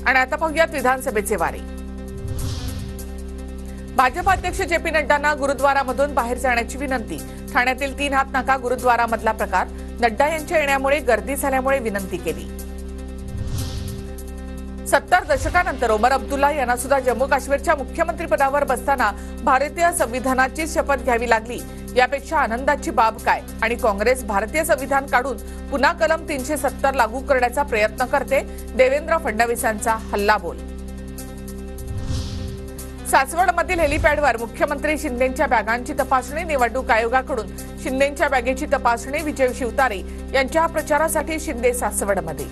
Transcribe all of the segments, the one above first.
आणि आता पाहूयात विधानसभेचे वारे। भाजप अध्यक्ष जे.पी. नड्डांना गुरुद्वारामधून बाहेर जाण्याची विनंती। ठाण्यातील 3 हात नाका गुरुद्वारामधला प्रकार। नड्डा यांच्या येण्यामुळे गर्दी झाल्यामुळे विनंती केली। 70 दशकानंतर ओमर अब्दुल्ला यांना सुद्धा जम्मू काश्मीरच्या मुख्यमंत्रीपदावर बसताना भारतीय संविधानाची शपथ घ्यावी लागली। यापेक्षा आनंदाची बाब काय? आणि काँग्रेस भारतीय संविधान काढून पुन्हा कलम 370 लागू करण्याचा प्रयत्न करते। देवेंद्र फडणवीसांचा हल्लाबोल। सासवडमधील हेलिपॅडवर मुख्यमंत्री शिंदेंच्या बॅगांची तपासणी। निवडणूक आयोगाकडून शिंदेंच्या बॅगेची तपासणी। विजय शिवतारे यांच्या प्रचारासाठी शिंदे सासवडमध्ये।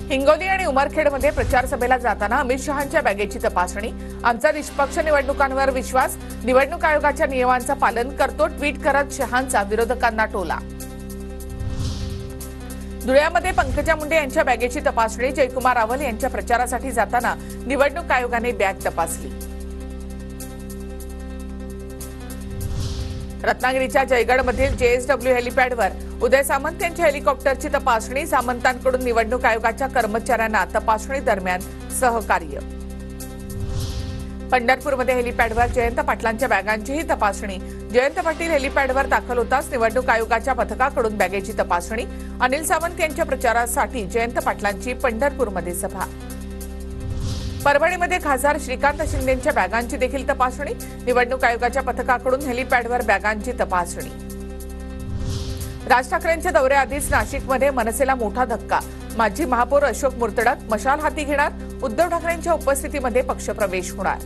हिंगोली आणि उमरखेडमध्ये प्रचार सभेला जाताना अमित शहांच्या बॅगेची तपासणी। आमचा निष्पक्ष निवडणुकांवर विश्वास। निवडणूक आयोगाच्या नियमांचं पालन करतो, ट्विट करत शहांचा विरोधकांना टोला। धुळ्यामध्ये पंकजा मुंडे यांच्या बॅगेची तपासणी। जयकुमार रावल यांच्या प्रचारासाठी जाताना निवडणूक आयोगाने बॅग तपासली। रत्नागिरीच्या जयगडमधील जेएसडब्ल्यू हेलिपॅडवर उदय सामंत यांच्या हेलिकॉप्टरची तपासणी। सामंतांकडून निवडणूक आयोगाच्या कर्मचाऱ्यांना तपासणी दरम्यान सहकार्य। पंढरपूरमध्ये हेलिपॅडवर जयंत पाटलांच्या बॅगांचीही तपासणी। जयंत पाटील हेलिपॅडवर दाखल होताच निवडणूक आयोगाच्या पथकाकडून बॅगेची तपासणी। अनिल सावंत यांच्या प्रचारासाठी जयंत पाटलांची पंढरपूरमध्ये सभा। परभणीमध्ये खासदार श्रीकांत शिंदेंच्या बॅगांची देखील तपासणी। निवडणूक आयोगाच्या पथकाकडून हेलिपॅडवर बॅगांची तपासणी। राज ठाकरेंच्या दौऱ्याआधीच नाशिकमध्ये मनसेला मोठा धक्का। माजी महापौर अशोक मुर्तडक मशाल हाती घेणार। उद्धव ठाकरेंच्या उपस्थितीमध्ये पक्षप्रवेश होणार।